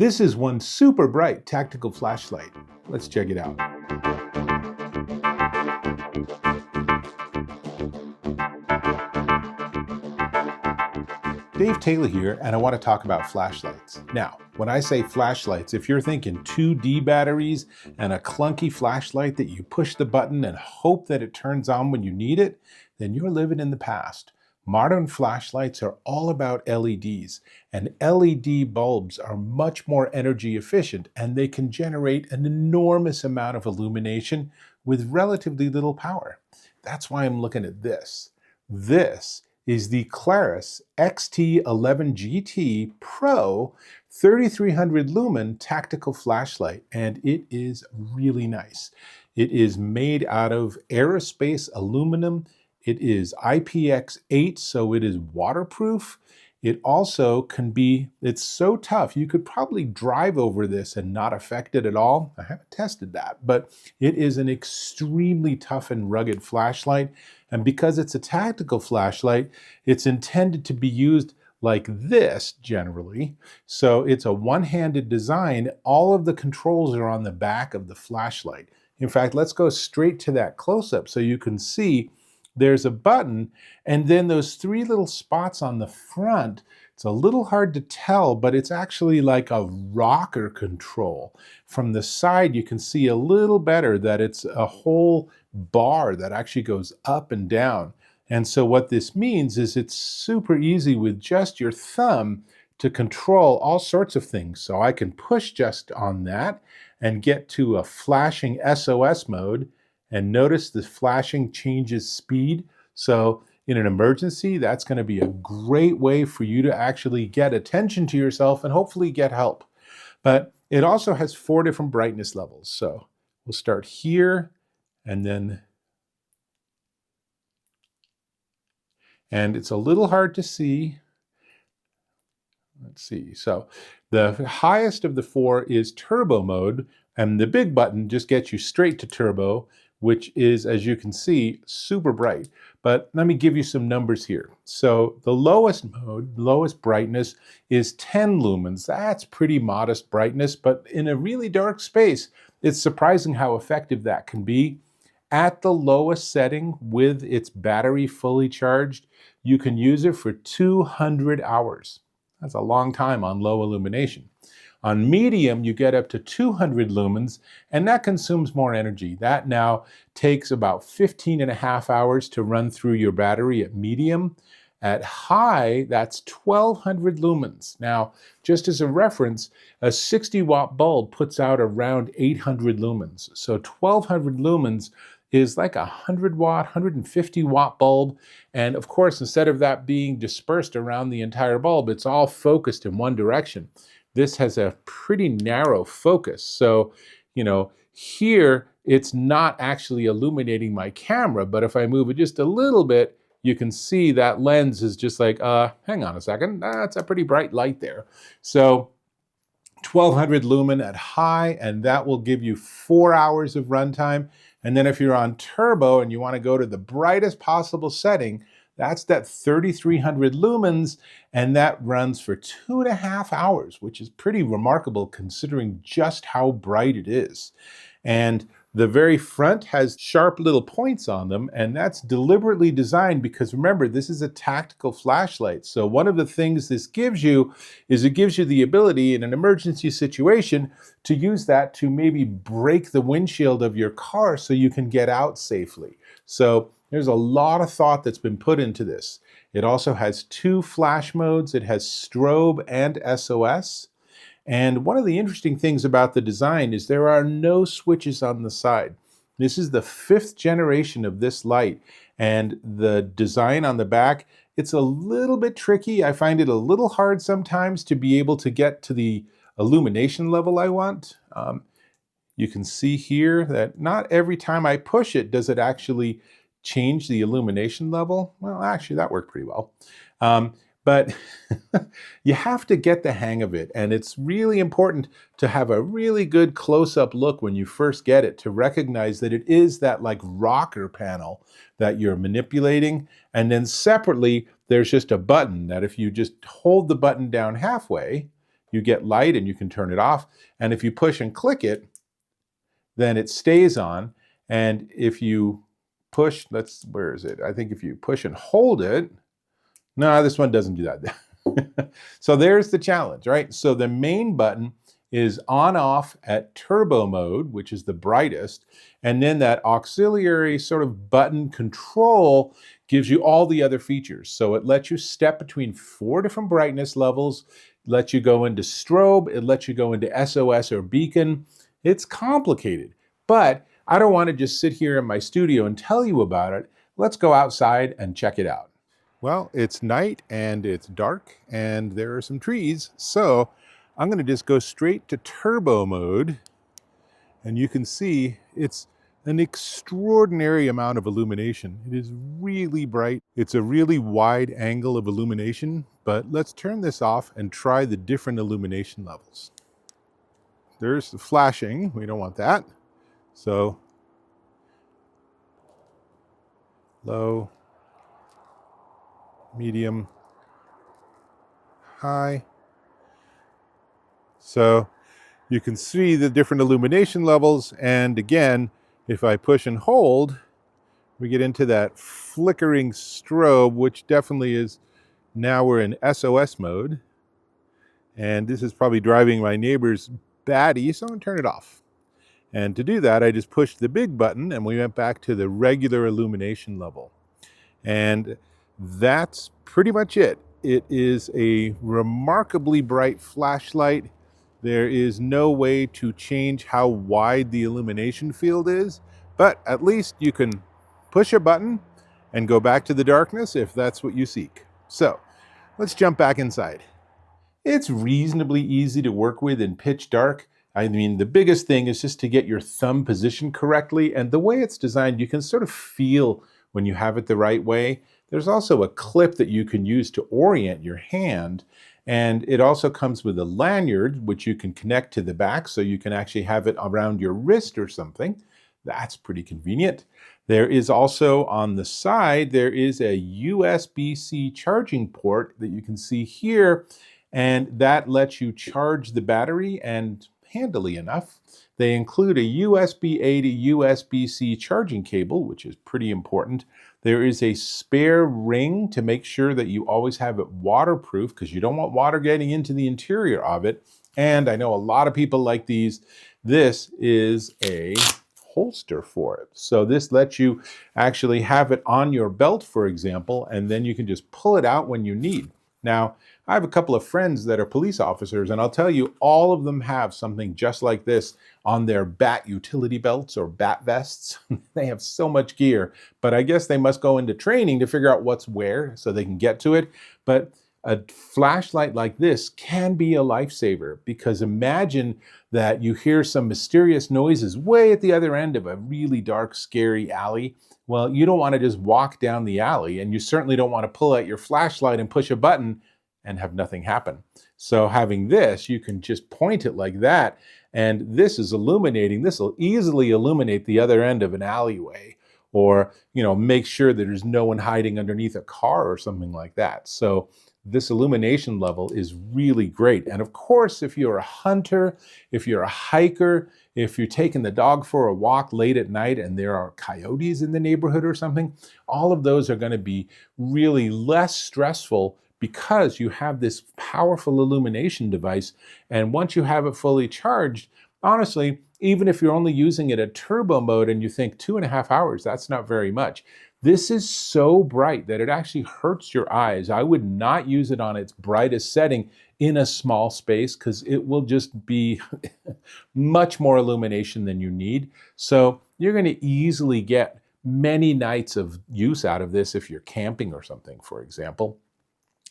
This is one super bright tactical flashlight. Let's check it out. Dave Taylor here, and I want to talk about flashlights. Now, when I say flashlights, if you're thinking 2D batteries and a clunky flashlight that you push the button and hope that it turns on when you need it, then you're living in the past. Modern flashlights are all about LEDs, and LED bulbs are much more energy efficient, and they can generate an enormous amount of illumination with relatively little power. That's why I'm looking at this. This is the Klarus XT11GT Pro 3300 lumen tactical flashlight, and it is really nice. It is made out of aerospace aluminum. It is IPX8, so it is waterproof. It also can be, it's so tough, you could probably drive over this and not affect it at all. I haven't tested that, but it is an extremely tough and rugged flashlight. And because it's a tactical flashlight, it's intended to be used like this generally. So it's a one-handed design. All of the controls are on the back of the flashlight. In fact, let's go straight to that close-up so you can see there's a button, and then those three little spots on the front. It's a little hard to tell, but it's actually like a rocker control. From the side, you can see a little better that it's a whole bar that actually goes up and down. And so what this means is it's super easy with just your thumb to control all sorts of things. So I can push just on that and get to a flashing SOS mode. And notice the flashing changes speed. So in an emergency, that's going to be a great way for you to actually get attention to yourself and hopefully get help. But it also has 4 different brightness levels. So we'll start here and it's a little hard to see. Let's see. So the highest of the 4 is turbo mode, and the big button just gets you straight to turbo, which is, as you can see, super bright. But let me give you some numbers here. So the lowest mode, lowest brightness, is 10 lumens. That's pretty modest brightness, but in a really dark space, it's surprising how effective that can be. At the lowest setting, with its battery fully charged, you can use it for 200 hours. That's a long time on low illumination. On medium, you get up to 200 lumens, and that consumes more energy. That now takes about 15.5 hours to run through your battery at medium. At high, that's 1200 lumens. Now, just as a reference, a 60-watt bulb puts out around 800 lumens. So 1200 lumens is like a 100-watt, 150-watt bulb. And of course, instead of that being dispersed around the entire bulb, it's all focused in one direction. This has a pretty narrow focus. So, here it's not actually illuminating my camera, but if I move it just a little bit, you can see that lens is just like, hang on a second, that's a pretty bright light there. So 1200 lumen at high, and that will give you 4 hours of runtime. And then if you're on turbo and you want to go to the brightest possible setting, that's that 3300 lumens, and that runs for 2.5 hours, which is pretty remarkable considering just how bright it is. And the very front has sharp little points on them, and that's deliberately designed because remember, this is a tactical flashlight. So one of the things this gives you is it gives you the ability in an emergency situation to use that to maybe break the windshield of your car so you can get out safely. So there's a lot of thought that's been put into this. It also has 2 flash modes. It has strobe and SOS. And one of the interesting things about the design is there are no switches on the side. This is the 5th generation of this light, and the design on the back, it's a little bit tricky. I find it a little hard sometimes to be able to get to the illumination level I want. You can see here that not every time I push it does it actually change the illumination level. Well, actually, that worked pretty well. But you have to get the hang of it, and it's really important to have a really good close-up look when you first get it to recognize that it is that like rocker panel that you're manipulating, and then separately there's just a button that if you just hold the button down halfway, you get light and you can turn it off. And if you push and click it, then it stays on. And if you push, where is it? I think if you push and hold it, no, this one doesn't do that. So there's the challenge, right? So the main button is on off at turbo mode, which is the brightest. And then that auxiliary sort of button control gives you all the other features. So it lets you step between 4 different brightness levels, lets you go into strobe, it lets you go into SOS or beacon. It's complicated, but I don't want to just sit here in my studio and tell you about it. Let's go outside and check it out. Well, it's night and it's dark and there are some trees, so I'm going to just go straight to turbo mode, and you can see it's an extraordinary amount of illumination. It is really bright. It's a really wide angle of illumination, but let's turn this off and try the different illumination levels. There's the flashing. We don't want that. So low, medium, high. So you can see the different illumination levels. And again, if I push and hold, we get into that flickering strobe, which definitely is, now we're in SOS mode. And this is probably driving my neighbors batty, so I'm gonna turn it off. And to do that, I just pushed the big button and we went back to the regular illumination level. And that's pretty much it. It is a remarkably bright flashlight. There is no way to change how wide the illumination field is, but at least you can push a button and go back to the darkness if that's what you seek. So let's jump back inside. It's reasonably easy to work with in pitch dark. I mean, the biggest thing is just to get your thumb positioned correctly, and the way it's designed, you can sort of feel when you have it the right way. There's also a clip that you can use to orient your hand, and it also comes with a lanyard, which you can connect to the back, so you can actually have it around your wrist or something. That's pretty convenient. There is also on the side, there is a USB-C charging port that you can see here, and that lets you charge the battery, and handily enough, they include a USB-A to USB-C charging cable, which is pretty important. There is a spare ring to make sure that you always have it waterproof, because you don't want water getting into the interior of it. And I know a lot of people like these. This is a holster for it. So this lets you actually have it on your belt, for example, and then you can just pull it out when you need. Now, I have a couple of friends that are police officers, and I'll tell you, all of them have something just like this on their bat utility belts or bat vests. They have so much gear, but I guess they must go into training to figure out what's where so they can get to it. But a flashlight like this can be a lifesaver, because imagine that you hear some mysterious noises way at the other end of a really dark, scary alley. Well, you don't want to just walk down the alley, and you certainly don't want to pull out your flashlight and push a button and have nothing happen. So having this, you can just point it like that, and this is illuminating. This will easily illuminate the other end of an alleyway, or make sure that there's no one hiding underneath a car or something like that. So this illumination level is really great. And of course, if you're a hunter, if you're a hiker, if you're taking the dog for a walk late at night and there are coyotes in the neighborhood or something, all of those are going to be really less stressful, because you have this powerful illumination device. And once you have it fully charged, honestly, even if you're only using it at turbo mode and you think 2.5 hours, that's not very much. This is so bright that it actually hurts your eyes. I would not use it on its brightest setting in a small space, because it will just be much more illumination than you need. So you're going to easily get many nights of use out of this if you're camping or something, for example.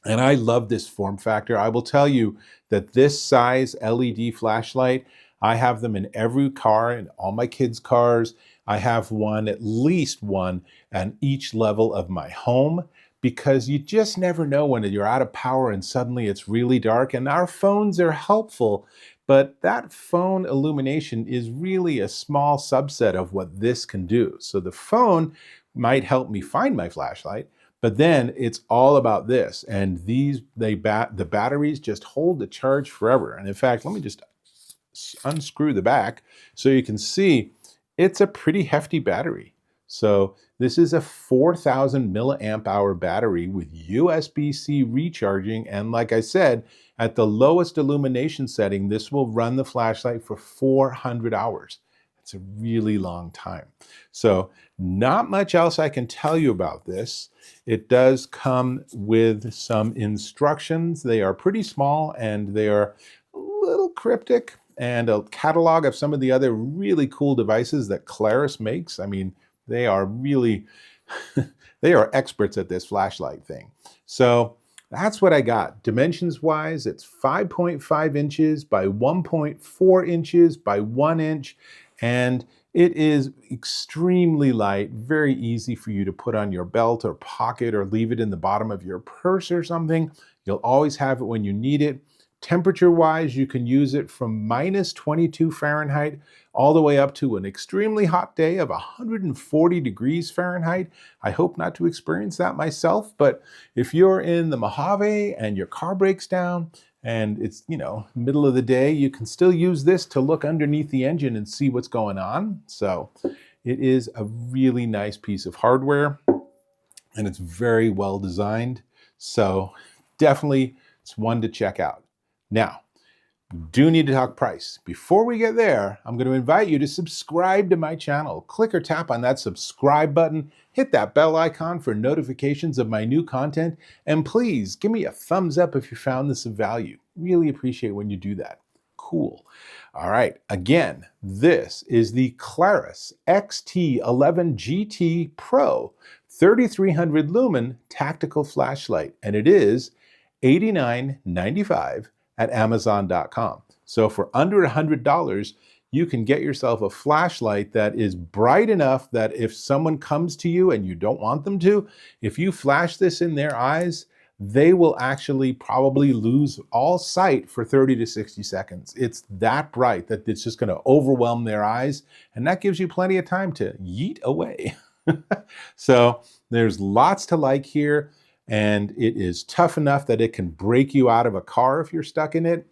And I love this form factor. I will tell you that this size LED flashlight, I have them in every car, in all my kids' cars. I have one, at least one, at each level of my home, because you just never know when you're out of power and suddenly it's really dark. And our phones are helpful, but that phone illumination is really a small subset of what this can do. So the phone might help me find my flashlight, But then it's all about this, and the batteries just hold the charge forever. And in fact, let me just unscrew the back so you can see it's a pretty hefty battery. So this is a 4,000 milliamp hour battery with USB-C recharging, and like I said, at the lowest illumination setting, this will run the flashlight for 400 hours. It's a really long time. So not much else I can tell you about this. It does come with some instructions. They are pretty small and they are a little cryptic, and a catalog of some of the other really cool devices that Klarus makes. I mean, they are really, they are experts at this flashlight thing. So that's what I got. Dimensions wise, it's 5.5 inches by 1.4 inches by 1 inch. And it is extremely light, very easy for you to put on your belt or pocket or leave it in the bottom of your purse or something. You'll always have it when you need it. Temperature-wise, you can use it from minus 22 Fahrenheit all the way up to an extremely hot day of 140 degrees Fahrenheit. I hope not to experience that myself, but if you're in the Mojave and your car breaks down and it's, middle of the day, you can still use this to look underneath the engine and see what's going on. So it is a really nice piece of hardware, and it's very well designed. So definitely it's one to check out. Now, do need to talk price. Before we get there, I'm going to invite you to subscribe to my channel. Click or tap on that subscribe button, hit that bell icon for notifications of my new content, and please give me a thumbs up if you found this of value. Really appreciate when you do that. Cool. All right, again, this is the Klarus XT11GT Pro 3300 lumen tactical flashlight, and it is $89.95 at Amazon.com. So for under $100, you can get yourself a flashlight that is bright enough that if someone comes to you and you don't want them to, if you flash this in their eyes, they will actually probably lose all sight for 30 to 60 seconds. It's that bright that it's just going to overwhelm their eyes, and that gives you plenty of time to yeet away. So there's lots to like here. And it is tough enough that it can break you out of a car if you're stuck in it.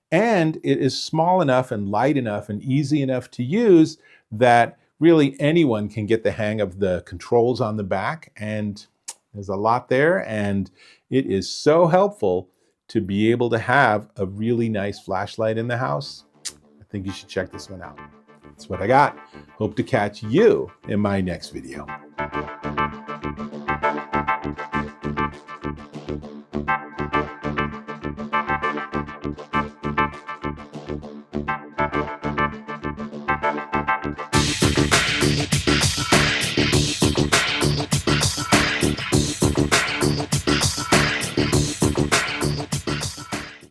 And it is small enough and light enough and easy enough to use that really anyone can get the hang of the controls on the back. And there's a lot there. And it is so helpful to be able to have a really nice flashlight in the house. I think you should check this one out. That's what I got. Hope to catch you in my next video.